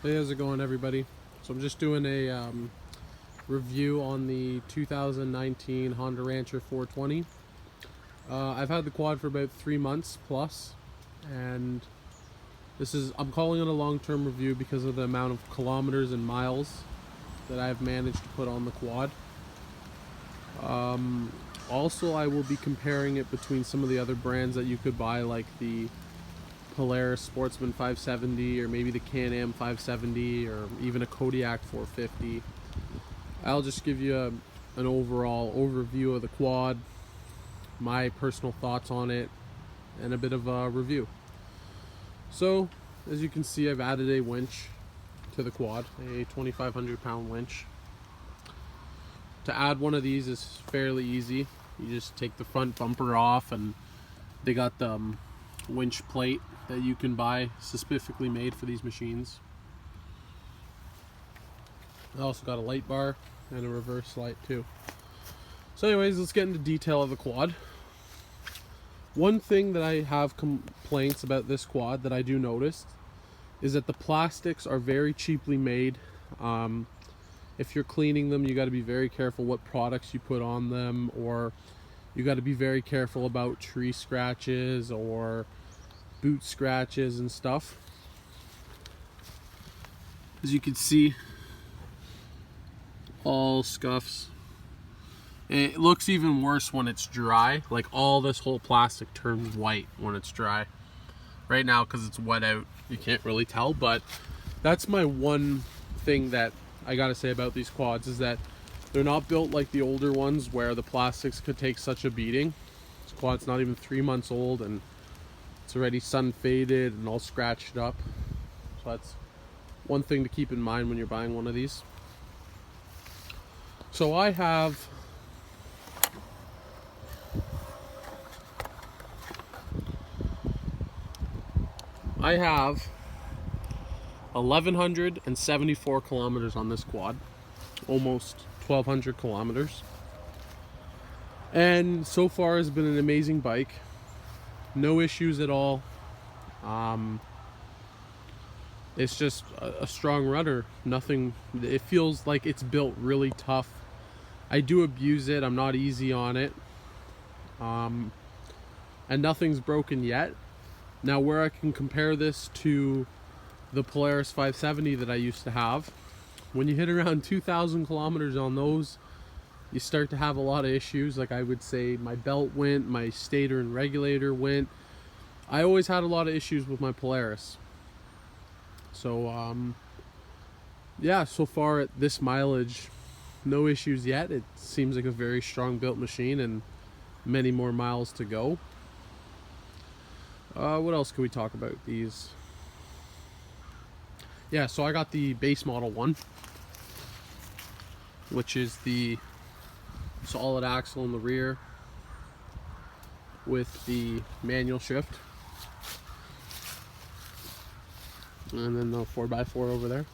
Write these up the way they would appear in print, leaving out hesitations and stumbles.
Hey, how's it going, everybody? So I'm just doing a review on the 2019 Honda Rancher 420. I've had the quad for about 3 months plus, and I'm calling it a long-term review because of the amount of kilometers and miles that I've managed to put on the quad. Also, I will be comparing it between some of the other brands that you could buy, like the Polaris Sportsman 570 or maybe the Can-Am 570 or even a Kodiak 450. I'll just give you an overall overview of the quad, my personal thoughts on it, and a bit of a review. So, as you can see, I've added a winch to the quad, a 2,500 pound winch. To add one of these is fairly easy. You just take the front bumper off, and they got the winch plate that you can buy specifically made for these machines. I also got a light bar and a reverse light too. So anyways, let's get into detail of the quad. One thing that I have complaints about this quad that I do notice is that the plastics are very cheaply made. If you're cleaning them, you got to be very careful what products you put on them, or you got to be very careful about tree scratches or boot scratches and stuff. As you can see, all scuffs. It looks even worse when it's dry. Like, all this whole plastic turns white when it's dry. Right now, because it's wet out, you can't really tell, but that's my one thing that I gotta say about these quads, is that they're not built like the older ones where the plastics could take such a beating. This quad's not even 3 months old and it's already sun faded and all scratched up. So that's one thing to keep in mind when you're buying one of these. So I have I have 1,174 kilometers on this quad, almost 1,200 kilometers. And so far has been an amazing bike. No issues at all. It's just a strong runner. Nothing, it feels like it's built really tough. I do abuse it. I'm not easy on it. And nothing's broken yet. Now, where I can compare this to the Polaris 570 that I used to have, when you hit around 2,000 kilometers on those, you start to have a lot of issues. Like, I would say my belt went, my stator and regulator went. I always had a lot of issues with my Polaris. So, yeah, so far at this mileage, no issues yet. It seems like a very strong built machine and many more miles to go. What else can we talk about these? Yeah, so I got the base model one, which is the solid axle in the rear with the manual shift, and then the 4x4 over there.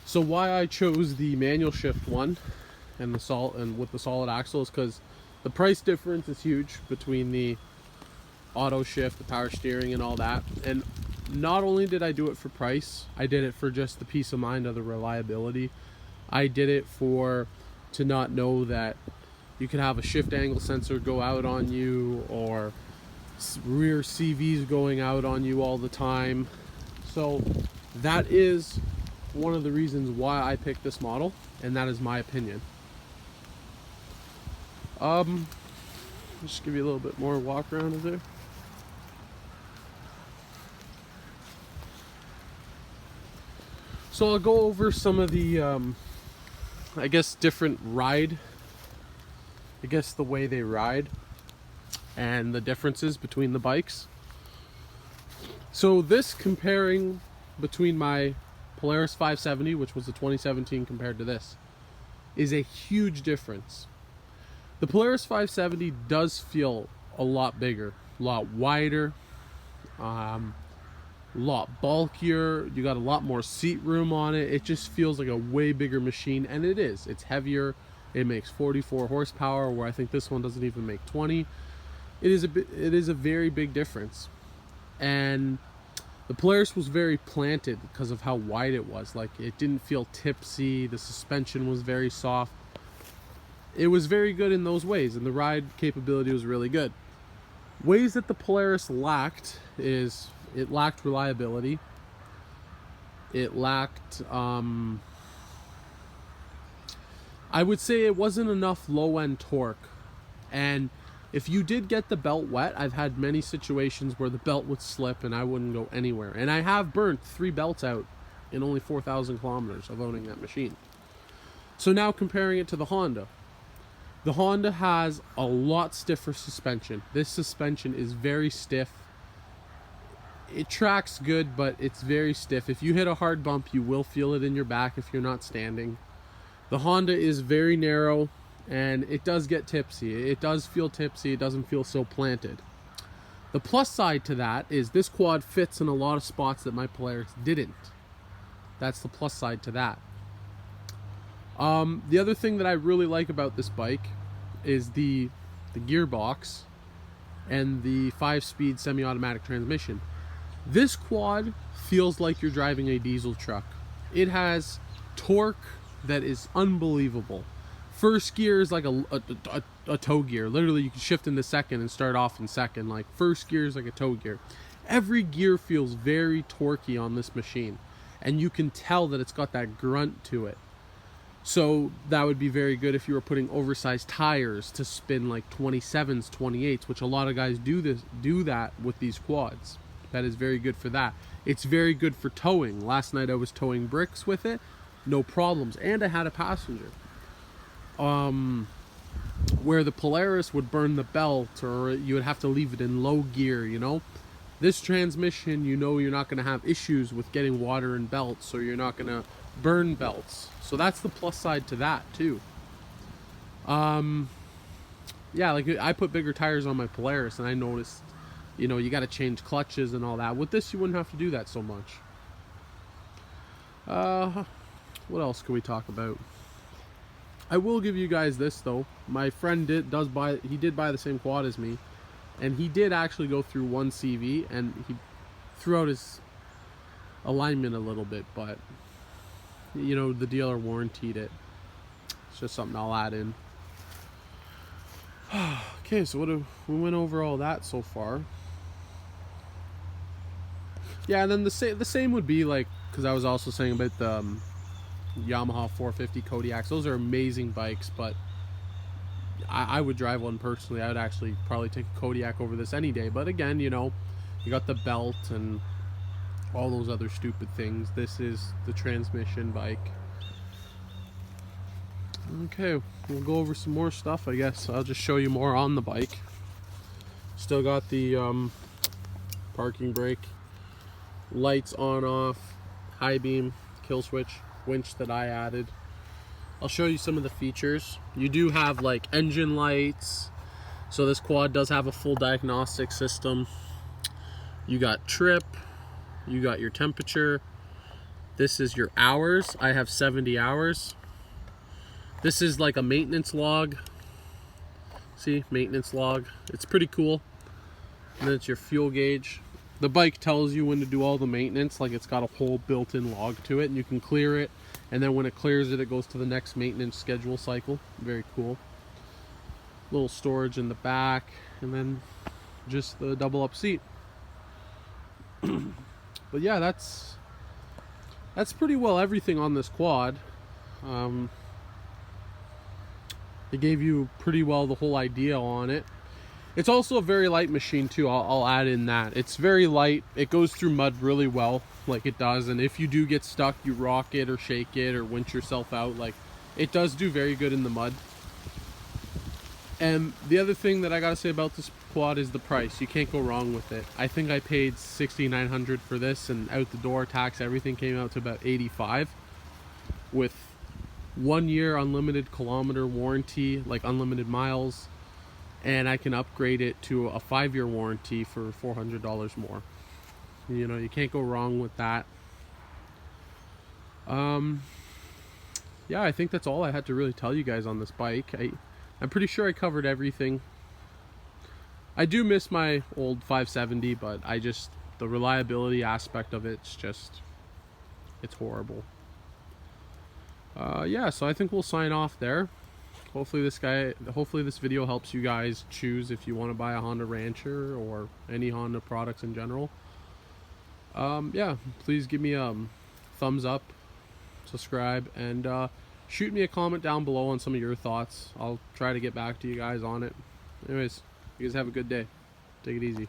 So why I chose the manual shift one and with the solid axle is because the price difference is huge between the auto shift, the power steering, and all that. And not only did I do it for price, I did it for just the peace of mind of the reliability. I did it to not know that you could have a shift angle sensor go out on you, or rear CVs going out on you all the time. So that is one of the reasons why I picked this model, and that is my opinion. Just give you a little bit more walk around of there. So I'll go over some of the, I guess, different the way they ride and the differences between the bikes. So this comparing between my Polaris 570, which was the 2017, compared to this, is a huge difference. The Polaris 570 does feel a lot bigger, a lot wider, lot bulkier. You got a lot more seat room on it. It just feels like a way bigger machine, and it is. It's heavier. It makes 44 horsepower, where I think this one doesn't even make 20. It is a very big difference. And The Polaris was very planted because of how wide it was. Like, it didn't feel tipsy. The suspension was very soft. It was very good in those ways, and the ride capability was really good. Ways that the Polaris lacked is it lacked reliability. It lacked, I would say it wasn't enough low-end torque. And if you did get the belt wet, I've had many situations where the belt would slip and I wouldn't go anywhere. And I have burnt 3 belts out in only 4,000 kilometers of owning that machine. So now comparing it to the Honda. The Honda has a lot stiffer suspension. This suspension is very stiff. It tracks good, but it's very stiff. If you hit a hard bump, you will feel it in your back if you're not standing. The Honda is very narrow, and it does get tipsy. It does feel tipsy. It doesn't feel so planted. The plus side to that is this quad fits in a lot of spots that my Polaris didn't. That's the plus side to that. The other thing that I really like about this bike is the gearbox and the 5-speed semi-automatic transmission. This quad feels like you're driving a diesel truck. It has torque that is unbelievable. First gear is like a toe gear. Literally, you can shift into second and start off in second. Like, first gear is like a toe gear. Every gear feels very torquey on this machine, and you can tell that it's got that grunt to it. So that would be very good if you were putting oversized tires to spin like 27s, 28s, which a lot of guys do that with these quads. That is very good for that. It's very good for towing. Last night I was towing bricks with it, no problems, and I had a passenger. Where the Polaris would burn the belt, or you would have to leave it in low gear, you know. This transmission, you know, you're not going to have issues with getting water in belts, or you're not going to burn belts. So that's the plus side to that too. Yeah, like I put bigger tires on my Polaris, and I noticed, you know, you got to change clutches and all that. With this, you wouldn't have to do that so much. What else can we talk about? I will give you guys this though. My friend did buy the same quad as me, and he did actually go through one CV, and he threw out his alignment a little bit, but you know, the dealer warranted it. It's just something I'll add in. Okay, so we went over all that so far. Yeah, and then the same would be like, because I was also saying about the Yamaha 450 Kodiaks. Those are amazing bikes, but I would drive one personally. I would actually probably take a Kodiak over this any day. But again, you know, you got the belt and all those other stupid things. This is the transmission bike. Okay, we'll go over some more stuff, I guess. I'll just show you more on the bike. Still got the parking brake, lights on off, high beam, kill switch, winch that I added. I'll show you some of the features. You do have like engine lights, so this quad does have a full diagnostic system. You got trip, you got your temperature. This is your hours. I have 70 hours. This is like a maintenance log. See, maintenance log. It's pretty cool. And then it's your fuel gauge. The bike tells you when to do all the maintenance, like it's got a whole built-in log to it, and you can clear it, and then when it clears it, it goes to the next maintenance schedule cycle. Very cool. Little storage in the back, and then just the double up seat. But yeah, that's pretty well everything on this quad. They gave you pretty well the whole idea on it. It's also a very light machine too. I'll add in that. It's very light. It goes through mud really well, like it does. And if you do get stuck, you rock it or shake it or winch yourself out. Like, it does do very good in the mud. And the other thing that I gotta say about this quad is the price. You can't go wrong with it. I think I paid $6,900 for this, and out the door, tax, everything came out to about $85, with 1 year unlimited kilometer warranty, like unlimited miles, and I can upgrade it to a 5-year warranty for $400 more. You know, you can't go wrong with that. Yeah, I think that's all I had to really tell you guys on this bike. I'm pretty sure I covered everything. I do miss my old 570, but I just the reliability aspect of it's just, it's horrible. Yeah, so I think we'll sign off there. Hopefully this video helps you guys choose if you want to buy a Honda Rancher or any Honda products in general. Yeah, please give me a thumbs up, subscribe, and shoot me a comment down below on some of your thoughts. I'll try to get back to you guys on it. Anyways, you guys have a good day. Take it easy.